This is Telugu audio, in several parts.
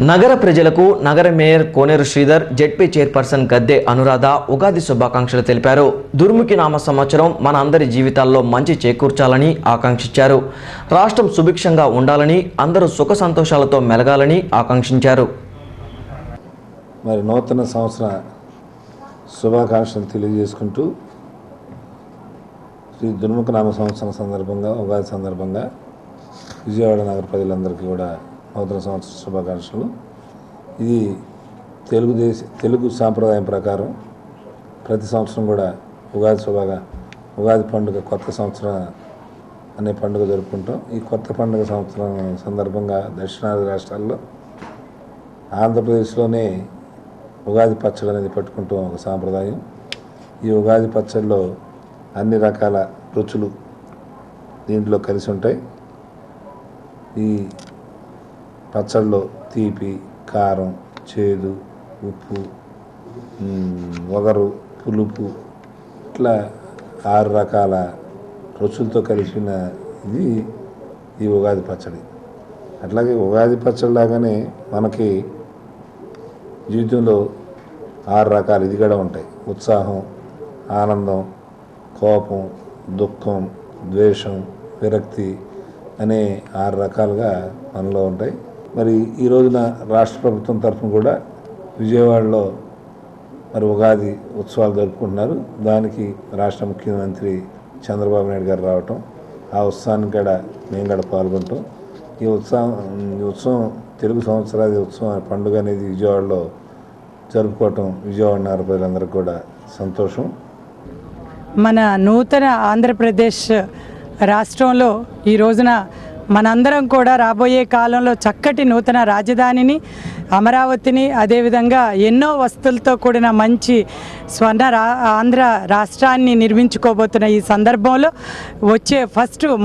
నగర ప్రజలకు నగర mayor Koneru Sridhar, ZP chairperson గద్దె అనురాధ ఉగాది శుభాకాంక్షలు తెలిపారు. దుర్ముఖి నామ సంవత్సరం మన అందరి జీవితాల్లో మంచి చేకూర్చాలని ఆకాంక్షించారు. రాష్ట్రం సుభిక్షంగా ఉండాలని, అందరూ సుఖ సంతోషాలతో మెలగాలని ఆకాంక్షించారు. మరి నూతన సంవత్సర శుభాకాంక్షలు తెలియజేసుకుంటూ శ్రీ దుర్ముఖ నామ సంవత్సరం సందర్భంగా, ఉగాది సందర్భంగా విజయవాడ నగర ప్రజలందరికీ కూడా నూతన సంవత్సర శుభాకాంక్షలు. ఇది తెలుగు సాంప్రదాయం ప్రకారం ప్రతి సంవత్సరం కూడా ఉగాది పండుగ, కొత్త సంవత్సరం అనే పండుగ జరుపుకుంటాం. ఈ కొత్త పండుగ సంవత్సరం సందర్భంగా దక్షిణాది రాష్ట్రాల్లో, ఆంధ్రప్రదేశ్లోనే ఉగాది పచ్చడి అనేది పట్టుకుంటాం ఒక సాంప్రదాయం. ఈ ఉగాది పచ్చడిలో అన్ని రకాల రుచులు దీంట్లో కలిసి ఉంటాయి. ఈ పచ్చడిలో తీపి, కారం, చేదు, ఉప్పు, వగరు, పులుపు ఇట్లా 6 రకాల రుచులతో కలిసిన ఇది ఈ ఉగాది పచ్చడి. అట్లాగే ఉగాది పచ్చడి లాగానే మనకి జీవితంలో 6 రకాలు ఇది కూడా ఉంటాయి. ఉత్సాహం, ఆనందం, కోపం, దుఃఖం, ద్వేషం, విరక్తి అనే 6 రకాలుగా మనలో ఉంటాయి. మరి ఈ రోజున రాష్ట్ర ప్రభుత్వం తరఫున కూడా విజయవాడలో మరి ఉగాది ఉత్సవాలు జరుపుకుంటున్నారు. దానికి రాష్ట్ర ముఖ్యమంత్రి చంద్రబాబు నాయుడు గారు రావటం, ఆ ఉత్సవానికి కూడా మేము కూడా పాల్గొంటాం. ఈ ఉత్సవం తెలుగు సంవత్సరాది ఉత్సవం పండుగ అనేది విజయవాడలో జరుపుకోవటం విజయవాడ నగర ప్రజలందరికీ కూడా సంతోషం. మన నూతన ఆంధ్రప్రదేశ్ రాష్ట్రంలో ఈ రోజున మనందరం కూడా రాబోయే కాలంలో చక్కటి నూతన రాజధానిని, అమరావతిని, అదేవిధంగా ఎన్నో వస్తువులతో కూడిన మంచి ఆంధ్ర రాష్ట్రాన్ని నిర్మించుకోబోతున్న ఈ సందర్భంలో వచ్చే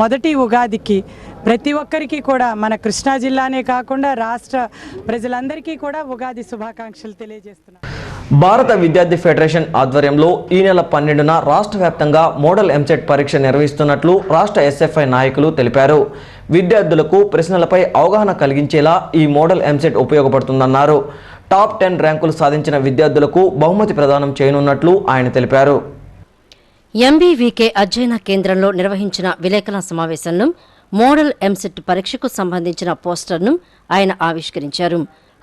మొదటి ఉగాదికి ప్రతి ఒక్కరికి కూడా మన కృష్ణా జిల్లానే కాకుండా రాష్ట్ర ప్రజలందరికీ కూడా ఉగాది శుభాకాంక్షలు తెలియజేస్తున్నాను. భారత విద్యార్థి ఫెడరేషన్ ఆధ్వర్యంలో ఈ నెల 12న రాష్ట్ర వ్యాప్తంగా మోడల్ ఎంసెట్ పరీక్ష నిర్వహిస్తున్నట్లు రాష్ట్ర ఎస్ఎఫ్ఐ నాయకులు తెలిపారు. విద్యార్థులకు ప్రశ్నలపై అవగాహన కలిగించేలా ఈ మోడల్ ఎంసెట్ ఉపయోగపడుతుందన్నారు. టాప్ 10 ర్యాంకులు సాధించిన విద్యార్థులకు బహుమతి ప్రదానం చేయనున్నట్లు ఆయన తెలిపారు. ఎంబీవీకే అధ్యయన కేంద్రంలో నిర్వహించిన విలేకరుల సమావేశంలో మోడల్ ఎంసెట్ పరీక్షకు సంబంధించిన పోస్టర్ను ఆయన ఆవిష్కరించారు.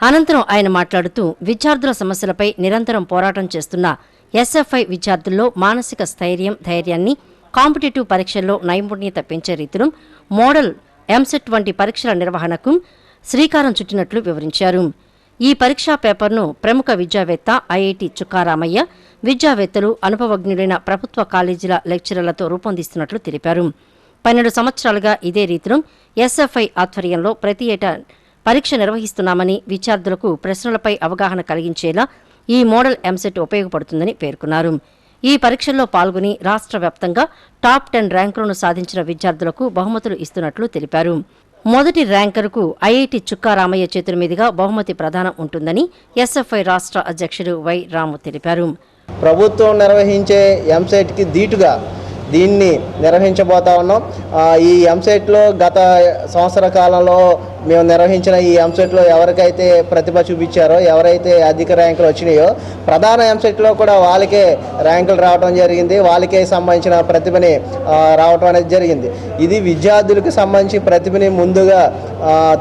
అనంతరం ఆయన మాట్లాడుతూ విద్యార్థుల సమస్యలపై నిరంతరం పోరాటం చేస్తున్న ఎస్ఎఫ్ఐ విద్యార్థుల్లో మానసిక స్థైర్యం, ధైర్యాన్ని, కాంపిటేటివ్ పరీక్షల్లో నైపుణ్యత పెంచే రీతిలో మోడల్ ఎంసెట్ వంటి పరీక్షల నిర్వహణకు శ్రీకారం చుట్టినట్లు వివరించారు. ఈ పరీక్షా పేపర్ను ప్రముఖ విద్యావేత్త ఐఐటి చుక్కారామయ్య, విద్యావేత్తలు, అనుభవజ్ఞులైన ప్రభుత్వ కాలేజీల లెక్చరర్లతో రూపొందిస్తున్నట్లు తెలిపారు. 12 సంవత్సరాలుగా ఇదే రీతిలో ఎస్ఎఫ్ఐ ఆధ్వర్యంలో ప్రతి ఏటా పరీక్ష నిర్వహిస్తున్నామని, విద్యార్థులకు ప్రశ్నలపై అవగాహన కలిగించేలా ఈ మోడల్ ఎంసెట్ ఉపయోగపడుతుందని పేర్కొన్నారు. ఈ పరీక్షల్లో పాల్గొని రాష్ట్ర వ్యాప్తంగా టాప్ 10 ర్యాంకులను సాధించిన విద్యార్థులకు బహుమతులు ఇస్తున్నట్లు తెలిపారు. మొదటి ర్యాంకర్కు ఐఐటి చుక్కారామయ్య చేతుల మీదుగా బహుమతి ప్రదానం ఉంటుందని ఎస్ఎఫ్ఐ రాష్ట్ర అధ్యక్షుడు వై రాము తెలిపారు. ప్రభుత్వం నిర్వహించే ఎంసెట్కి దీటుగా దీన్ని నిర్వహించబోతా ఉన్నాం. ఈ ఎంసెట్లో గత సంవత్సర కాలంలో మేము నిర్వహించిన ఈ ఎంసెట్లో ఎవరికైతే ప్రతిభ చూపించారో, ఎవరైతే అధిక ర్యాంకులు వచ్చినాయో, ప్రధాన ఎంసెట్లో కూడా వాళ్ళకే ర్యాంకులు రావడం జరిగింది. వాళ్ళకే సంబంధించిన ప్రతిభని రావడం అనేది జరిగింది. ఇది విద్యార్థులకు సంబంధించి ప్రతిభని ముందుగా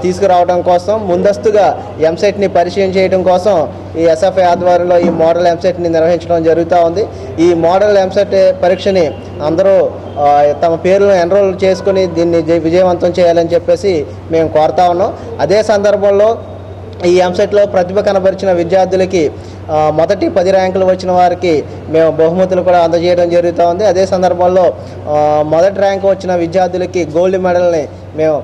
తీసుకురావడం కోసం, ముందస్తుగా ఎంసెట్ని పరిచయం చేయడం కోసం ఈ ఎస్ఎఫ్ఐ ఆధ్వర్యంలో ఈ మోడల్ ఎంసెట్ని నిర్వహించడం జరుగుతూ ఉంది. ఈ మోడల్ ఎంసెట్ పరీక్షని అందరూ తమ పేర్లను ఎన్రోల్ చేసుకుని దీన్ని విజయవంతం చేయాలని చెప్పేసి మేము కోరుతా ఉన్నాం. అదే సందర్భంలో ఈ ఎంసెట్లో ప్రతిభ కనబరిచిన విద్యార్థులకి మొదటి 10 ర్యాంకులు వచ్చిన వారికి మేము బహుమతులు కూడా అందజేయడం జరుగుతూ ఉంది. అదే సందర్భంలో మొదటి ర్యాంకు వచ్చిన విద్యార్థులకి గోల్డ్ మెడల్ని మేము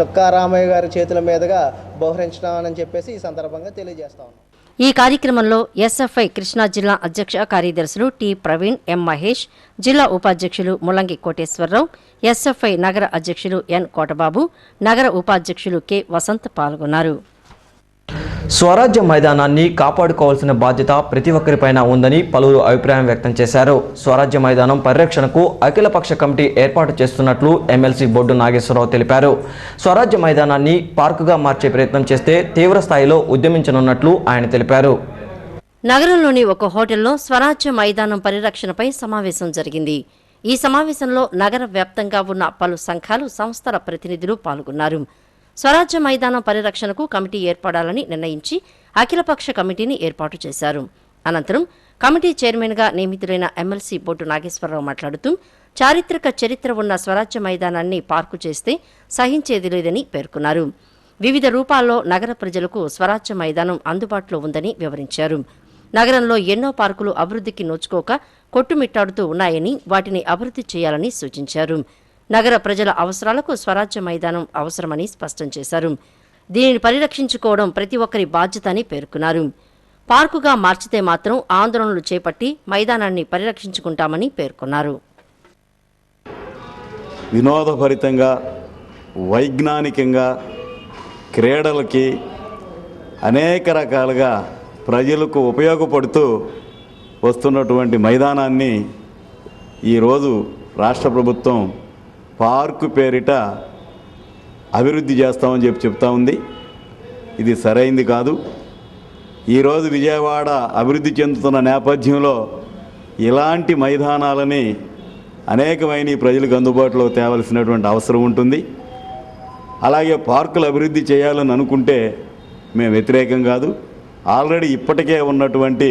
చుక్కారామయ్య గారి చేతుల మీదుగా బహుకరించుతామని చెప్పేసి ఈ సందర్భంగా తెలియజేస్తా ఉన్నాం. ఈ కార్యక్రమంలో ఎస్ఎఫ్ఐ కృష్ణా జిల్లా అధ్యక్ష కార్యదర్శులు టి ప్రవీణ్, ఎం మహేష్, జిల్లా ఉపాధ్యక్షులు ముల్లంగి కోటేశ్వరరావు, ఎస్ఎఫ్ఐ నగర అధ్యక్షులు ఎన్ కోటబాబు, నగర ఉపాధ్యక్షులు కె వసంత్ పాల్గొన్నారు. స్వరాజ్య మైదానాన్ని కాపాడుకోవాల్సిన బాధ్యత ప్రతి ఒక్కరిపైన ఉందని పలువురు అభిప్రాయం వ్యక్తం చేశారు. స్వరాజ్య మైదానం పరిరక్షణకు అఖిలపక్ష కమిటీ ఏర్పాటు చేస్తున్నట్లు ఎమ్మెల్సీ బొడ్డు నాగేశ్వరరావు తెలిపారు. స్వరాజ్య మైదానాన్ని పార్కుగా మార్చే ప్రయత్నం చేస్తే తీవ్ర స్థాయిలో ఉద్యమించనున్నట్లు ఆయన తెలిపారు. నగరంలోని ఒక హోటల్లో స్వరాజ్య మైదానం పరిరక్షణపై సమావేశం జరిగింది. ఈ సమావేశంలో నగర వ్యాప్తంగా ఉన్న పలు సంఘాలు, సంస్థల ప్రతినిధులు పాల్గొన్నారు. స్వరాజ్య మైదానం పరిరక్షణకు కమిటీ ఏర్పడాలని నిర్ణయించి అఖిలపక్ష కమిటీని ఏర్పాటు చేశారు. అనంతరం కమిటీ చైర్మన్గా నియమితులైన ఎమ్మెల్సీ బొడ్డు నాగేశ్వరరావు మాట్లాడుతూ చారిత్రక చరిత్ర ఉన్న స్వరాజ్య మైదానాన్ని పార్కు చేస్తే సహించేది లేదని పేర్కొన్నారు. వివిధ రూపాల్లో నగర ప్రజలకు స్వరాజ్య మైదానం అందుబాటులో ఉందని వివరించారు. నగరంలో ఎన్నో పార్కులు అభివృద్ధికి నోచుకోక కొట్టుమిట్టాడుతూ ఉన్నాయని, వాటిని అభివృద్ధి చేయాలని సూచించారు. నగర ప్రజల అవసరాలకు స్వరాజ్య మైదానం అవసరమని స్పష్టం చేశారు. దీనిని పరిరక్షించుకోవడం ప్రతి ఒక్కరి బాధ్యత అని పేర్కొన్నారు. పార్కుగా మార్చితే మాత్రం ఆందోళనలు చేపట్టి మైదానాన్ని పరిరక్షించుకుంటామని పేర్కొన్నారు. వినోదభరితంగా, వైజ్ఞానికంగా, క్రీడలకి అనేక రకాలుగా ప్రజలకు ఉపయోగపడుతూ వస్తున్నటువంటి మైదానాన్ని ఈరోజు రాష్ట్ర ప్రభుత్వం పార్కు పేరిట అభివృద్ధి చేస్తామని చెప్తా ఉంది. ఇది సరైంది కాదు. ఈరోజు విజయవాడ అభివృద్ధి చెందుతున్న నేపథ్యంలో ఇలాంటి మైదానాలని అనేకమైన ప్రజలకు అందుబాటులో తేవలసినటువంటి అవసరం ఉంటుంది. అలాగే పార్కులు అభివృద్ధి చేయాలని అనుకుంటే మేము వ్యతిరేకం కాదు. ఆల్రెడీ ఇప్పటికే ఉన్నటువంటి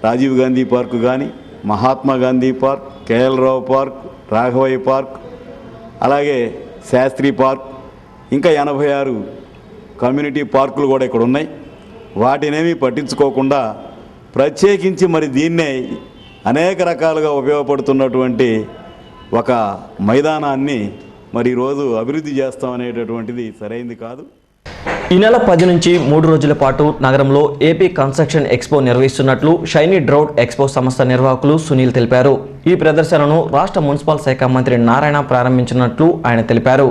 రాజీవ్ గాంధీ పార్కు కానీ, మహాత్మా గాంధీ పార్క్, కేఎల్ రావు పార్క్, రాఘవయ్య పార్క్, అలాగే శాస్త్రి పార్క్, ఇంకా 86 కమ్యూనిటీ పార్కులు కూడా ఇక్కడ ఉన్నాయి. వాటినేమీ పట్టించుకోకుండా ప్రత్యేకించి మరి దీన్నే అనేక రకాలుగా ఉపయోగపడుతున్నటువంటి ఒక మైదానాన్ని మరి ఈరోజు అభివృద్ధి చేస్తామనేటటువంటిది సరైంది కాదు. ఈ నెల 10 నుంచి 3 రోజుల పాటు నగరంలో ఏపీ కన్స్ట్రక్షన్ ఎక్స్పో నిర్వహిస్తున్నట్లు షైనీ డ్రౌట్ ఎక్స్పో సంస్థ నిర్వాహకులు సునీల్ తెలిపారు. ఈ ప్రదర్శనను రాష్ట్ర మున్సిపల్ శాఖ మంత్రి నారాయణ ప్రారంభించినట్లు ఆయన తెలిపారు.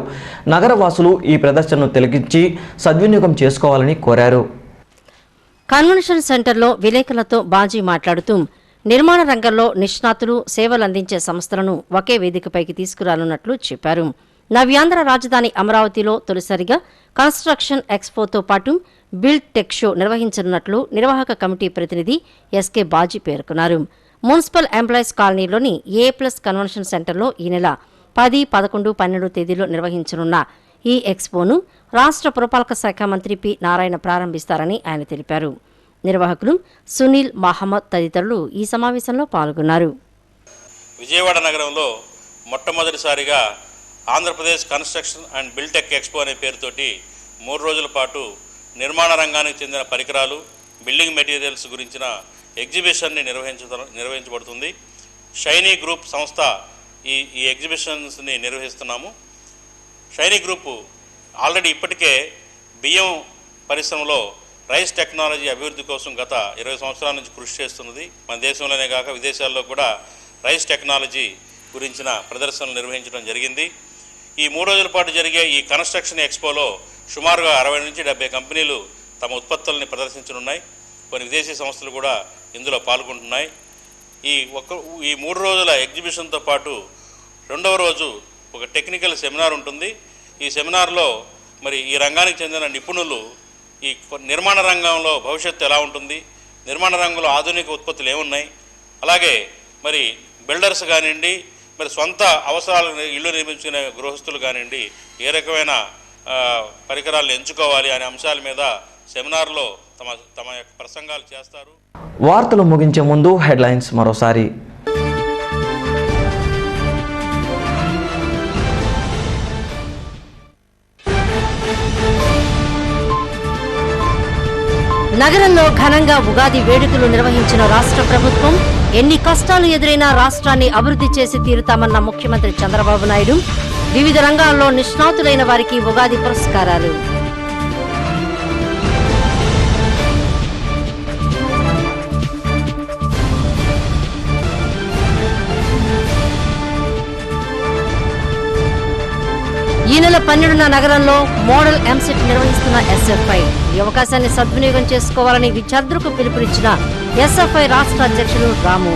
నగరవాసులు ఈ ప్రదర్శనను తిలకించి సద్వినియోగం చేసుకోవాలని కోరారు. కన్వెన్షన్ సెంటర్లో విలేకరులతో బాజీ మాట్లాడుతూ నిర్మాణ రంగంలో నిష్ణాతులు, సేవలందించే సంస్థలను ఒకే వేదికపైకి తీసుకురానున్నట్లు చెప్పారు. నవ్యాంధ్ర రాజధాని అమరావతిలో తొలిసారిగా కన్స్ట్రక్షన్ ఎక్స్పోతో పాటు బిల్డ్ టెక్ షో నిర్వహించనున్నట్లు నిర్వాహక కమిటీ ప్రతినిధి ఎస్కే బాజీ పేర్కొన్నారు. మున్సిపల్ ఎంప్లాయీస్ కాలనీలోని ఏ+ కన్వెన్షన్ సెంటర్లో ఈ నెల 10, 11, 12 తేదీలో నిర్వహించనున్న ఈ ఎక్స్పోను రాష్ట్ర పురపాలక శాఖ మంత్రి పి నారాయణ ప్రారంభిస్తారని ఆయన తెలిపారు. నిర్వాహకులు సునీల్, మహమ్మద్ తదితరులు ఈ సమావేశంలో పాల్గొన్నారు. విజయవాడ నగరంలో మొట్టమొదటిసారిగా ఆంధ్రప్రదేశ్ కన్స్ట్రక్షన్ అండ్ బిల్టెక్ ఎక్స్పో అనే పేరుతోటి 3 రోజుల పాటు నిర్మాణ రంగానికి చెందిన పరికరాలు, బిల్డింగ్ మెటీరియల్స్ గురించిన ఎగ్జిబిషన్ని నిర్వహించబడుతుంది. షైనీ గ్రూప్ సంస్థ ఈ ఎగ్జిబిషన్స్ని నిర్వహిస్తున్నాము. షైనీ గ్రూపు ఆల్రెడీ ఇప్పటికే బియ్యం పరిశ్రమలో రైస్ టెక్నాలజీ అభివృద్ధి కోసం గత 20 సంవత్సరాల నుంచి కృషి చేస్తున్నది. మన దేశంలోనే కాక విదేశాల్లో కూడా రైస్ టెక్నాలజీ గురించిన ప్రదర్శనలు నిర్వహించడం జరిగింది. ఈ 3 రోజుల పాటు జరిగే ఈ కన్స్ట్రక్షన్ ఎక్స్పోలో సుమారుగా 60 నుంచి 70 కంపెనీలు తమ ఉత్పత్తులని ప్రదర్శించనున్నాయి. కొన్ని విదేశీ సంస్థలు కూడా ఇందులో పాల్గొంటున్నాయి. ఈ 3 రోజుల ఎగ్జిబిషన్తో పాటు 2వ రోజు ఒక టెక్నికల్ సెమినార్ ఉంటుంది. ఈ సెమినార్లో మరి ఈ రంగానికి చెందిన నిపుణులు ఈ నిర్మాణ రంగంలో భవిష్యత్తు ఎలా ఉంటుంది, నిర్మాణ రంగంలో ఆధునిక ఉత్పత్తులు ఏమున్నాయి, అలాగే మరి బిల్డర్స్ కానివ్వండి, మరి సొంత అవసరాలను ఇల్లు నిర్మించుకునే గృహస్థులు కానివ్వండి, ఏ రకమైన పరికరాలను ఎంచుకోవాలి అనే అంశాల మీద సెమినార్లో తమ యొక్క ప్రసంగాలు చేస్తారు. వార్తలు ముగించే ముందు హెడ్లైన్స్ మరోసారి. నగరంలో ఘనంగా ఉగాది వేడుకలు నిర్వహించిన రాష్ట్ర ప్రభుత్వం, ఎన్ని కష్టాలు ఎదురైనా రాష్ట్రాన్ని అభివృద్ధి చేసి తీరుతామన్న ముఖ్యమంత్రి చంద్రబాబు నాయుడు. వివిధ రంగాల్లో నిష్ణాతులైన వారికి ఉగాది పురస్కారాలు. ఈ నెల నెల 12న నగరంలో మోడల్ ఎంసెట్ నిర్వహిస్తున్న ఎస్ఎఫ్ఐ ఈ అవకాశాన్ని సద్వినియోగం చేసుకోవాలని విద్యార్థులకు పిలుపునిచ్చిన ఎస్ఎఫ్ఐ రాష్ట్ర అధ్యక్షుడు రాము.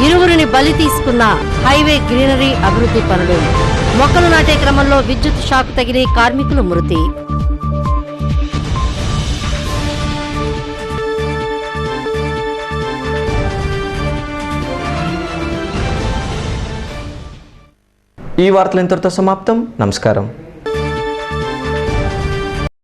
ఇరువురిని బలి తీసుకున్న హైవే గ్రీనరీ అభివృద్ధి పనులు. మొక్కలు నాటే క్రమంలో విద్యుత్ షాక్ తగిలి కార్మికులు మృతి. ఈ వార్తలు ఇంతటితో సమాప్తం. నమస్కారం.